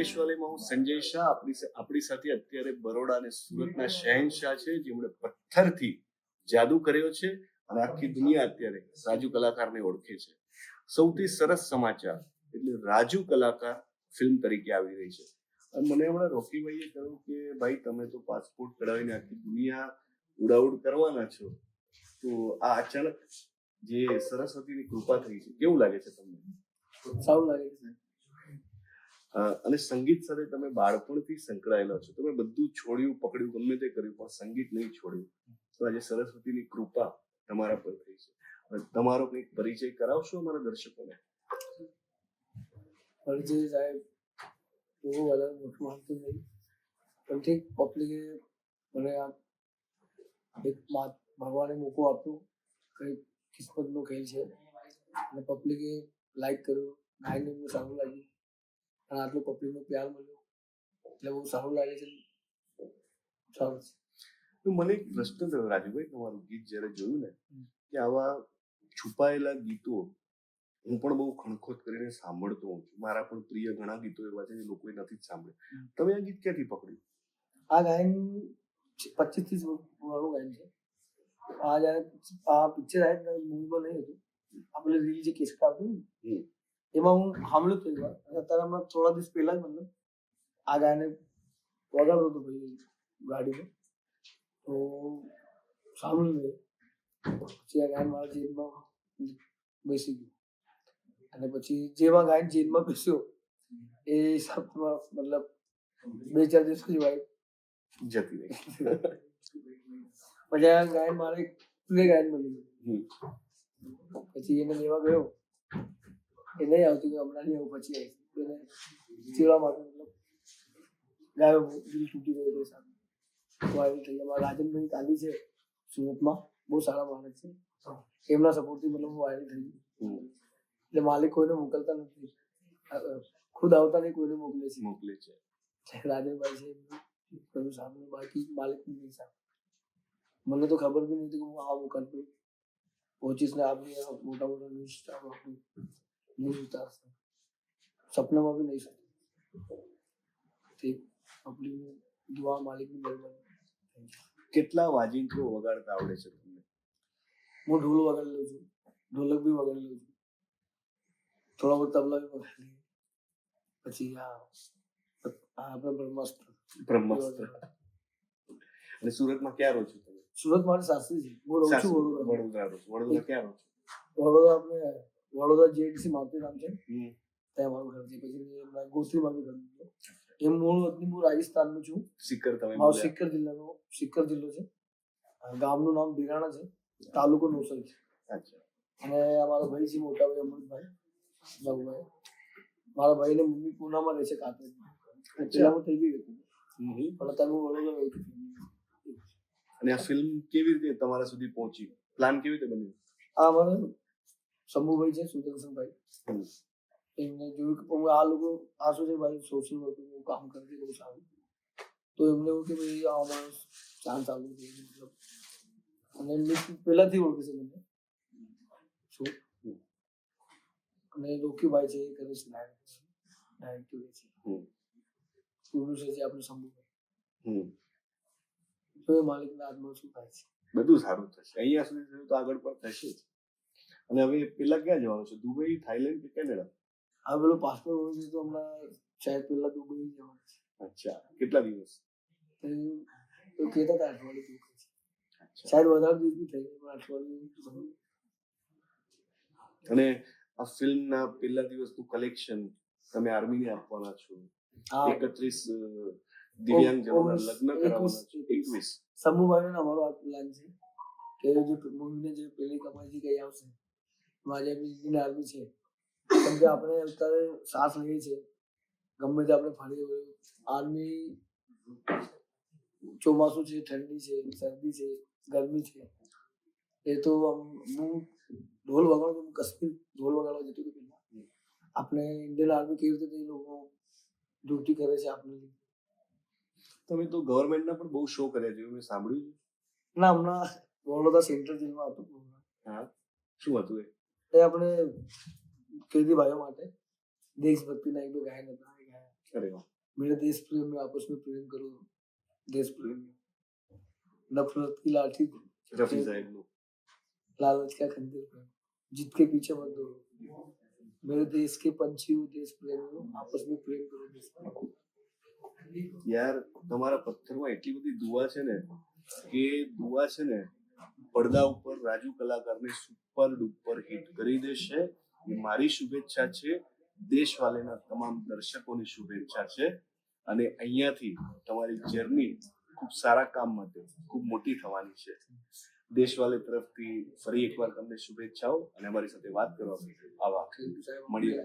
દેશવાલીમાં હું સંજય શાહ આપણી સાથે અત્યારે બરોડા અને સુરતના શહેનશાહ છે, જેમણે પથ્થરથી જાદુ કર્યો છે અને આખી દુનિયા અત્યારે રાજુ કલાકારને ઓળખે છે. સૌથી સરસ સમાચાર એટલે રાજુ કલાકાર ફિલ્મ તરીકે આવી રહી છે. અને મને હમણાં રોકીભાઈએ કહ્યું કે ભાઈ તમે તો પાસપોર્ટ કઢાવીને આખી દુનિયા ઉડાઉડ કરવાના છો, તો આ અચાનક જે સરસ્વતીની કૃપા થઈ છે, કેવું લાગે છે તમને? સારું લાગે છે. અને સંગીત સાથે તમે બાળપણથી સંકળાયેલા છો, તમે બધું છોડ્યું પકડ્યું ગમે તે કર્યું પણ સંગીત નહીં છોડ્યું. તો આજે સરસ્વતીની કૃપા તમારા પર થઈ છે. તમારો કંઈક પરિચય કરાવશો અમારા દર્શકોને? પરિચય સાહેબ બહુ વધારે મોટું માનતું નહીં, પણ ઠીક પબ્લિકે મને આ એક ભગવાને મોકો આપ્યો, કંઈક કિસ્મતનો ખેલ છે અને પબ્લિકે લાઈક કર્યું, ગાઈને એમને સારું લાગ્યું અને આટલું પબ્લિકનો પ્યાર મળ્યો એટલે બહુ સારું લાગે છે. સારું છે. તો મને એક પ્રશ્ન થયો રાજુભાઈ, તમારું ગીત જ્યારે જોયું ને કે આવા છુપાયેલા ગીતો હું પણ બહુ ખણખોત કરીને સાંભળતો હોઉં છું. મારા પણ પ્રિય ઘણા ગીતો એવા છે જે લોકોએ નથી જ સાંભળ્યા. તમે આ ગીત ક્યાંથી પકડ્યું? આ ગાયન 25-30 વાળું ગાયન છે. આ જ્યારે આ પિક્ચર આવ્યું ને મૂવીમાં નહીં હતું, આપણે રીલ જે કેસેટ આવતું ને એમાં હું સાંભળ્યું હતું એકવાર. અત્યારે હમણાં થોડા દિવસ પહેલા જ મતલબ આ ગાયને વગાડતો હતો ભાઈ ગાડીમાં, તો સાંભળ્યું. પછી આ ગાયન મારા જેબમાં બેસી ગયું અને પછી જેવા ગાયન જેબમાં બેસ્યો એ હિસાબમાં મતલબ 2-4 દિવસ પછી વાઈફ જતી રહી. પછી આ ગાયન મારે પ્લે ગાયન બની ગયું. પછી એને લેવા ગયો, એ નહીં આવતું કે હમણાં નહીં આવું, પછી આવી એને ચીડવા માટે મતલબ ગાયો દિલ તૂટી ગયો સામે વાયરલ થઈ ગયા. રાજનભાઈ કાલી છે સુરતમાં, બહુ સારા માણસ છે, એમના સપોર્ટથી મતલબ હું વાયરલ થઈ ગયું. એટલે માલિક કોઈને મોકલતા નથી, ખુદ આવતા નહીં કોઈને મોકલે છે. રાજનભાઈ છે બધું સામે, બાકી માલિક નહીં સામે. મને તો ખબર બી નથી કે હું આ મોકલતો પહોંચીશ ને આપણી મોટા મોટા ન્યૂઝ સ્ટાર ન્યૂઝ ઉતારશે, સપનામાં બી નહીં શકે. ઠીક પબ્લિકની દુઆ, માલિકની મહેરબાની. કેટલા વાજિંત્રો વગાડતા આવડે છે તમને? હું ઢોલ વગાડી લઉં છું, ઢોલક બી વગાડી લઉં છું, થોડા બહુ તબલા બી વગાડી લઈએ. પછી આપણે બ્રહ્માસ્ત્ર. અને સુરતમાં ક્યાં રહો છો તમે? સુરત મારે સાસરી છે, હું રહું છું વડોદરા. વડોદરા ક્યાં રહો છો? વડોદરા આપણે વડોદરા જેડીસી મારુતિ નામ છે, ત્યાં મારું ઘર છે. પછી ગોત્રીમાં બી ઘર છે. એમ મૂળ વતની હું રાજસ્થાનનું છું. સિક્કર તમે? સિક્કર જિલ્લો છે. ગામનું નામ બિરાણા છે, તાલુકો નોસલ છે. અને અમારા ભાઈ છે મોટા ભાઈ અમૃતભાઈ બાબુભાઈ. મારા ભાઈને મમ્મી પૂનામાં રહે છે, કાંકરેજ. પેલા હું થઈ ગઈ હતી પણ અત્યારે હું વડોદરા રહું છું. અને આ ફિલ્મ કેવી રીતે તમારા સુધી પહોંચી? પ્લાન કેવી રીતે બન્યો? આ અમારા શંભુભાઈ છે, સુદર્શનભાઈ, એમને જોયું કે આ લોકો આ શું છે ભાઈ, સોશિયલ વર્કનું કામ કરે છે બહુ સારું. તો એમને એવું કે ભાઈ આ અમારો ચાન્સ આવ્યો છે મતલબ, અને એમને પહેલાથી ઓળખે છે મને શું. અને રોકીભાઈ છે, એ કરે છે ડાયરેક્ટર છે, પ્રોડ્યુસર છે આપણે શંભુભાઈ. તો એ માલિકના હાથમાં શું થાય છે, બધું સારું થશે. અહીંયા સુધી થયું તો આગળ પણ થશે જ. અને હવે પેલા ક્યાં જવાનું છે? દુબઈ, થાઈલેન્ડ કે કેનેડા? હા, પેલો પાસપોર્ટ હોય છે તો હમણાં શાયદ પેલા દુબઈ જવાનું છે. અચ્છા, કેટલા દિવસ? તો કહેતા હતા અઠવાડિયું. શાયદ વધારે દિવસ બી થઈ જાય પણ અઠવાડિયું. અને આ ફિલ્મના પહેલા દિવસનું કલેક્શન તમે આર્મીને આપવાના છો. 31 દિવ્યાંગજનોના લગ્ન કરાવવાના છો. 21 શંભુભાઈનો અમારો આ પ્લાન છે કે જે મૂવીને જે પેલી કમાઈ ગઈ આવશે મારી ઇન્ડિયન આર્મી છે, કેમ કે આપણે અત્યારે શ્વાસ લઈએ છીએ ગમે તે આપણે ફરીએ. આર્મી ચોમાસું છે, ઠંડી છે, શરદી છે, ગરમી છે, એ તો હું ઢોલ વગાડું, કાશ્મીર ઢોલ વગાડવા જતું હતું પહેલા. આપણે ઇન્ડિયન આર્મી કેવી રીતે એ લોકો ડ્યુટી કરે છે આપણે. તમે તો ગવર્મેન્ટના પણ બહુ શો કર્યા છે, મેં સાંભળ્યું છે. ના, હમણાં વડોદરા સેન્ટ્રલ જેલમાં હતું. હા, શું હતું એ? આપણે કેદી ભાઈઓ માટે દેશભક્તિના એક બે ગાયન હતા. અરે વાહ. मेरा देश प्रेम में आपस में प्रेम करो, देश प्रेम में नफरत की लाठी રફી સાહેબનું लालच का खंजर पर जीत के पीछे मत दौड़ो, मेरे देश के पंछी हो, देश प्रेम हो, आपस में प्रेम करो, देश प्रेम। યાર તમારા પથ્થરમાં એટલી બધી દુઆ છે ને કે દુઆ છે ને પડદા ઉપર રાજુ કલાકારને સુપર ડુપર હિટ કરી દેશે એ મારી શુભેચ્છા છે, દેશવાલેના તમામ દર્શકોની શુભેચ્છા છે અને અહીંયાથી તમારી જર્ની ખૂબ સારા કામ માટે ખૂબ મોટી થવાની છે. દેશવાલે તરફથી ફરી એકવાર તમને શુભેચ્છાઓ અને અમારી સાથે વાત કરવા માટે આવા મળીએ.